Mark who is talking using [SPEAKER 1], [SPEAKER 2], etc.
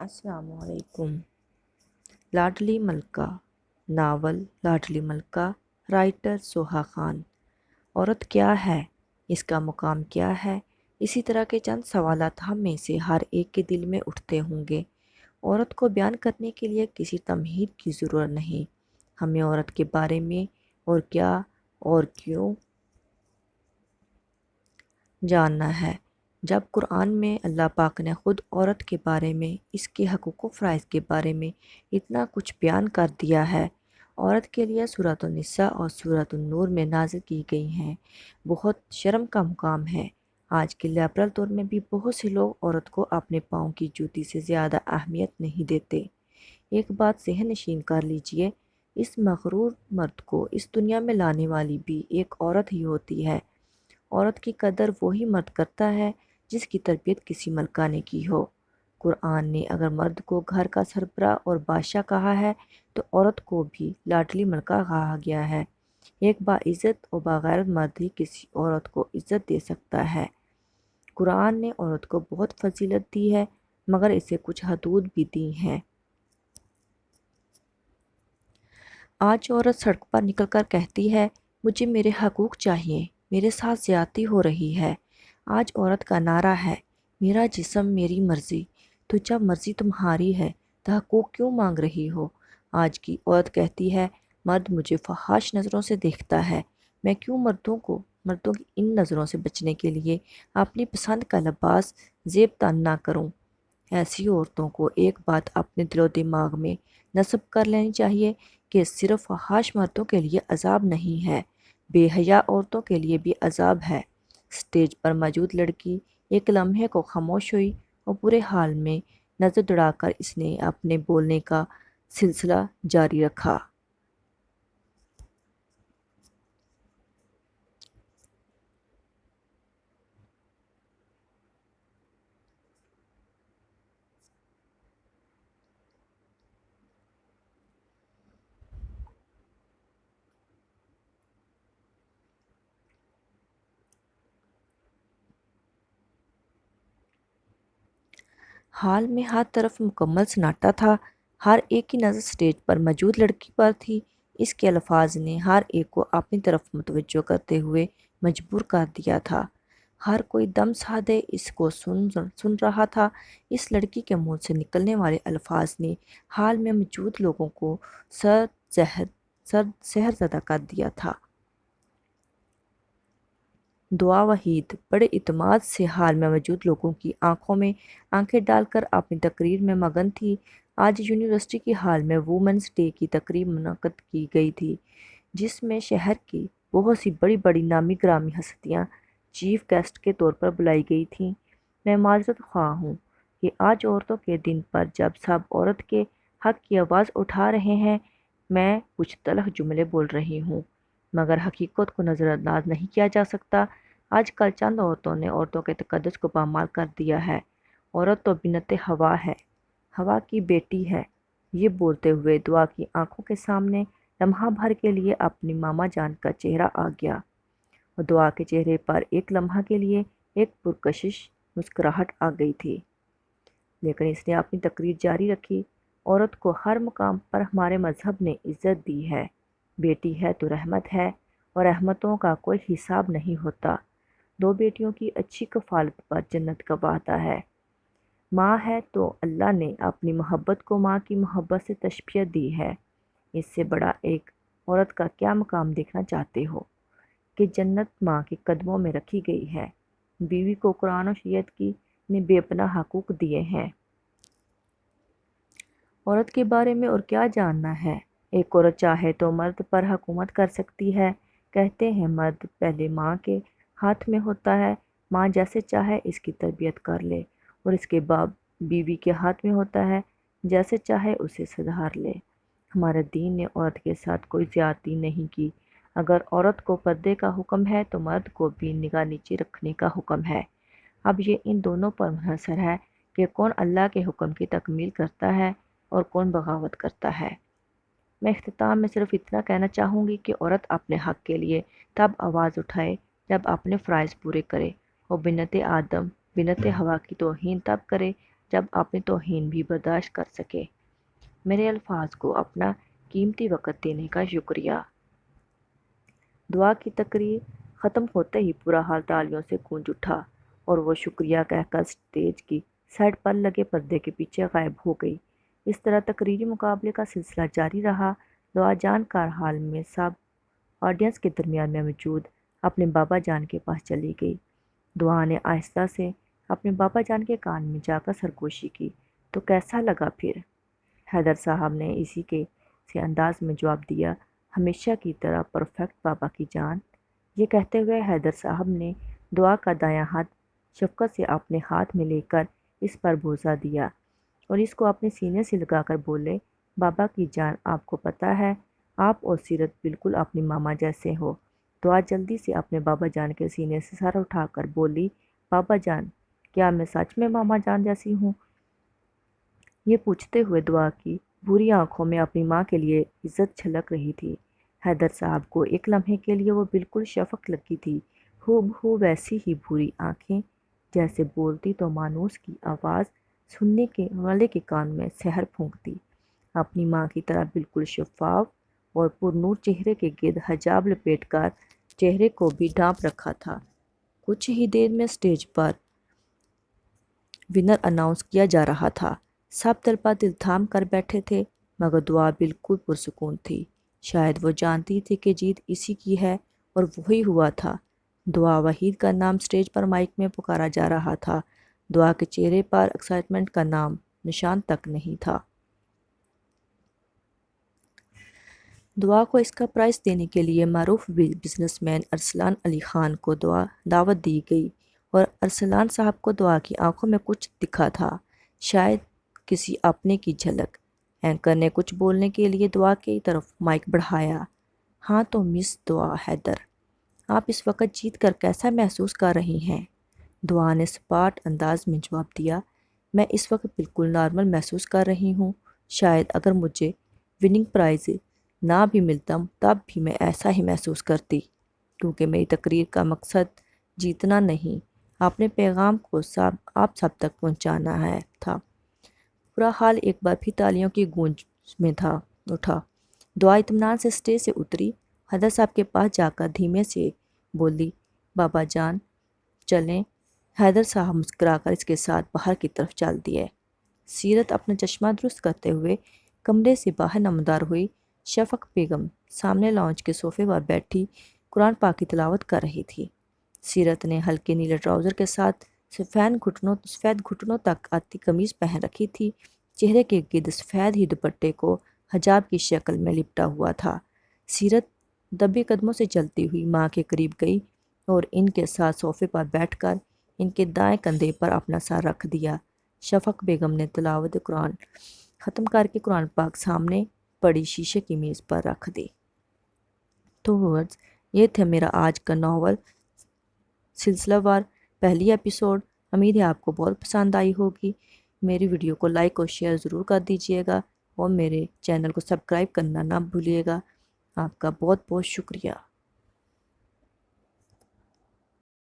[SPEAKER 1] السلام علیکم۔ لاڈلی ملکہ ناول لاڈلی ملکہ رائٹر سوہا خان۔ عورت کیا ہے؟ اس کا مقام کیا ہے؟ اسی طرح کے چند سوالات ہم میں سے ہر ایک کے دل میں اٹھتے ہوں گے۔ عورت کو بیان کرنے کے لیے کسی تمہید کی ضرورت نہیں۔ ہمیں عورت کے بارے میں اور کیا اور کیوں جاننا ہے۔ جب قرآن میں اللہ پاک نے خود عورت کے بارے میں، اس کے حقوق و فرائض کے بارے میں اتنا کچھ بیان کر دیا ہے۔ عورت کے لیے سورۃ النساء اور سورۃ النور میں نازل کی گئی ہیں، بہت شرم کا مقام ہے۔ آج کے لبرل دور میں بھی بہت سے لوگ عورت کو اپنے پاؤں کی جوتی سے زیادہ اہمیت نہیں دیتے۔ ایک بات ذہن نشین کر لیجئے، اس مغرور مرد کو اس دنیا میں لانے والی بھی ایک عورت ہی ہوتی ہے۔ عورت کی قدر وہی مرد کرتا ہے جس کی تربیت کسی ملکہ نے کی ہو۔ قرآن نے اگر مرد کو گھر کا سربراہ اور بادشاہ کہا ہے تو عورت کو بھی لاڈلی ملکہ کہا گیا ہے۔ ایک باعزت و باغیرت مرد ہی کسی عورت کو عزت دے سکتا ہے۔ قرآن نے عورت کو بہت فضیلت دی ہے، مگر اسے کچھ حدود بھی دی ہیں۔ آج عورت سڑک پر نکل کر کہتی ہے، مجھے میرے حقوق چاہیے، میرے ساتھ زیادتی ہو رہی ہے۔ آج عورت کا نعرہ ہے، میرا جسم میری مرضی، تو جب مرضی تمہاری ہے تو حقوق کیوں مانگ رہی ہو؟ آج کی عورت کہتی ہے، مرد مجھے فحش نظروں سے دیکھتا ہے، میں کیوں مردوں کی ان نظروں سے بچنے کے لیے اپنی پسند کا لباس زیب تن نہ کروں؟ ایسی عورتوں کو ایک بات اپنے دل و دماغ میں نصب کر لینی چاہیے کہ صرف فحش مردوں کے لیے عذاب نہیں ہے، بے حیا عورتوں کے لیے بھی عذاب ہے۔ اسٹیج پر موجود لڑکی ایک لمحے کو خاموش ہوئی اور برے حال میں نظر دوڑا کر اس نے اپنے بولنے کا سلسلہ جاری رکھا۔ حال میں ہر طرف مکمل سناٹا تھا، ہر ایک کی نظر اسٹیج پر موجود لڑکی پر تھی۔ اس کے الفاظ نے ہر ایک کو اپنی طرف متوجہ کرتے ہوئے مجبور کر دیا تھا۔ ہر کوئی دم سادے اس کو سن رہا تھا۔ اس لڑکی کے منہ سے نکلنے والے الفاظ نے حال میں موجود لوگوں کو سحر زدہ کر دیا تھا۔ دعا وحید بڑے اعتماد سے حال میں موجود لوگوں کی آنکھوں میں آنکھیں ڈال کر اپنی تقریر میں مگن تھی۔ آج یونیورسٹی کی ہال میں وومنز ڈے کی تقریب منعقد کی گئی تھی، جس میں شہر کی بہت سی بڑی بڑی نامی گرامی ہستیاں چیف گیسٹ کے طور پر بلائی گئی تھیں۔ میں معذرت خواہ ہوں کہ آج عورتوں کے دن پر جب سب عورت کے حق کی آواز اٹھا رہے ہیں، میں کچھ تلخ جملے بول رہی ہوں، مگر حقیقت کو نظر انداز نہیں کیا جا سکتا۔ آج کل چند عورتوں نے عورتوں کے تقدس کو پامال کر دیا ہے۔ عورت تو بنت ہوا ہے، ہوا کی بیٹی ہے۔ یہ بولتے ہوئے دعا کی آنکھوں کے سامنے لمحہ بھر کے لیے اپنی ماما جان کا چہرہ آ گیا، اور دعا کے چہرے پر ایک لمحہ کے لیے ایک پرکشش مسکراہٹ آ گئی تھی، لیکن اس نے اپنی تقریر جاری رکھی۔ عورت کو ہر مقام پر ہمارے مذہب نے عزت دی ہے۔ بیٹی ہے تو رحمت ہے، اور رحمتوں کا کوئی حساب نہیں ہوتا۔ دو بیٹیوں کی اچھی کفالت پر جنت کا وعدہ ہے۔ ماں ہے تو اللہ نے اپنی محبت کو ماں کی محبت سے تشبیہ دی ہے۔ اس سے بڑا ایک عورت کا کیا مقام دیکھنا چاہتے ہو کہ جنت ماں کے قدموں میں رکھی گئی ہے۔ بیوی کو قرآن و شریعت کی نے بے پناہ حقوق دیے ہیں۔ عورت کے بارے میں اور کیا جاننا ہے؟ ایک عورت چاہے تو مرد پر حکومت کر سکتی ہے۔ کہتے ہیں مرد پہلے ماں کے ہاتھ میں ہوتا ہے، ماں جیسے چاہے اس کی تربیت کر لے، اور اس کے بعد بیوی کے ہاتھ میں ہوتا ہے، جیسے چاہے اسے سدھار لے۔ ہمارے دین نے عورت کے ساتھ کوئی زیادتی نہیں کی۔ اگر عورت کو پردے کا حکم ہے تو مرد کو بھی نگاہ نیچے رکھنے کا حکم ہے۔ اب یہ ان دونوں پر منحصر ہے کہ کون اللہ کے حکم کی تکمیل کرتا ہے اور کون بغاوت کرتا ہے۔ میں اختتام میں صرف اتنا کہنا چاہوں گی کہ عورت اپنے حق کے لیے تب آواز اٹھائے جب اپنے فرائض پورے کرے، اور بنت آدم بنت ہوا کی توہین تب کرے جب آپ نے توہین بھی برداشت کر سکے۔ میرے الفاظ کو اپنا قیمتی وقت دینے کا شکریہ۔ دعا کی تقریر ختم ہوتے ہی پورا ہال تالیوں سے گونج اٹھا اور وہ شکریہ کہہ کر اسٹیج کی سائڈ پر لگے پردے کے پیچھے غائب ہو گئی۔ اس طرح تقریری مقابلے کا سلسلہ جاری رہا۔ دعا جان کار ہال میں سب آڈینس کے درمیان میں موجود اپنے بابا جان کے پاس چلی گئی۔ دعا نے آہستہ سے اپنے بابا جان کے کان میں جا کر سرگوشی کی، تو کیسا لگا پھر؟ حیدر صاحب نے اسی کے سے انداز میں جواب دیا، ہمیشہ کی طرح پرفیکٹ بابا کی جان۔ یہ کہتے ہوئے حیدر صاحب نے دعا کا دایاں ہاتھ شفقت سے اپنے ہاتھ میں لے کر اس پر بوسہ دیا اور اس کو اپنے سینے سے لگا کر بولے، بابا کی جان، آپ کو پتہ ہے آپ اور سیرت بالکل اپنی ماما جیسے ہو۔ دعا جلدی سے اپنے بابا جان کے سینے سے سر اٹھا کر بولی، بابا جان، کیا میں سچ میں ماما جان جیسی ہوں؟ یہ پوچھتے ہوئے دعا کی بھوری آنکھوں میں اپنی ماں کے لیے عزت چھلک رہی تھی۔ حیدر صاحب کو ایک لمحے کے لیے وہ بالکل شفق لگی تھی، ہو بہو ویسی ہی بھوری آنکھیں، جیسے بولتی تو مانوس کی آواز سننے کے والے کے کان میں سحر پھونکتی۔ اپنی ماں کی طرح بالکل شفاف اور پرنور چہرے کے گرد حجاب لپیٹ کر چہرے کو بھی ڈھانپ رکھا تھا۔ کچھ ہی دیر میں اسٹیج پر ونر اناؤنس کیا جا رہا تھا۔ سب طلباء دل تھام کر بیٹھے تھے، مگر دعا بالکل پرسکون تھی۔ شاید وہ جانتی تھی کہ جیت اسی کی ہے، اور وہی ہوا تھا۔ دعا وحید کا نام اسٹیج پر مائک میں پکارا جا رہا تھا۔ دعا کے چہرے پر ایکسائٹمنٹ کا نام نشان تک نہیں تھا۔ دعا کو اس کا پرائز دینے کے لیے معروف بزنس مین ارسلان علی خان کو دعوت دی گئی، اور ارسلان صاحب کو دعا کی آنکھوں میں کچھ دکھا تھا، شاید کسی اپنے کی جھلک۔ اینکر نے کچھ بولنے کے لیے دعا کی طرف مائک بڑھایا۔ ہاں تو مس دعا حیدر، آپ اس وقت جیت کر کیسا محسوس کر رہی ہیں؟ دعا نے سپاٹ انداز میں جواب دیا، میں اس وقت بالکل نارمل محسوس کر رہی ہوں۔ شاید اگر مجھے وننگ پرائز نہ بھی ملتا تب بھی میں ایسا ہی محسوس کرتی، کیونکہ میری تقریر کا مقصد جیتنا نہیں، اپنے پیغام کو آپ سب تک پہنچانا تھا۔ پورا حال ایک بار پھر تالیوں کی گونج میں اٹھا۔ دعا اطمینان سے اسٹیج سے اتری، حیدر صاحب کے پاس جا کر دھیمے سے بولی، بابا جان چلیں۔ حیدر صاحب مسکرا کر اس کے ساتھ باہر کی طرف چل دیے۔ سیرت اپنا چشمہ درست کرتے ہوئے کمرے سے باہر نمودار ہوئی۔ شفق بیگم سامنے لاؤنج کے صوفے پر بیٹھی قرآن پاک کی تلاوت کر رہی تھی۔ سیرت نے ہلکے نیلے ٹراؤزر کے ساتھ سفید گھٹنوں تک آتی قمیض پہن رکھی تھی، چہرے کے گرد سفید ہی دوپٹے کو حجاب کی شکل میں لپٹا ہوا تھا۔ سیرت دبے قدموں سے چلتی ہوئی ماں کے قریب گئی اور ان کے ساتھ صوفے پر بیٹھ کر ان کے دائیں کندھے پر اپنا سر رکھ دیا۔ شفق بیگم نے تلاوت قرآن ختم کر کے قرآن پاک سامنے پڑی شیشے کی میز پر رکھ دی۔ تو ورڈز یہ تھے میرا آج کا ناول سلسلہ وار پہلی ایپیسوڈ۔ امید ہے آپ کو بہت پسند آئی ہوگی۔ میری ویڈیو کو لائک اور شیئر ضرور کر دیجیے گا، اور میرے چینل کو سبسکرائب کرنا نہ بھولیے گا۔ آپ کا بہت بہت شکریہ۔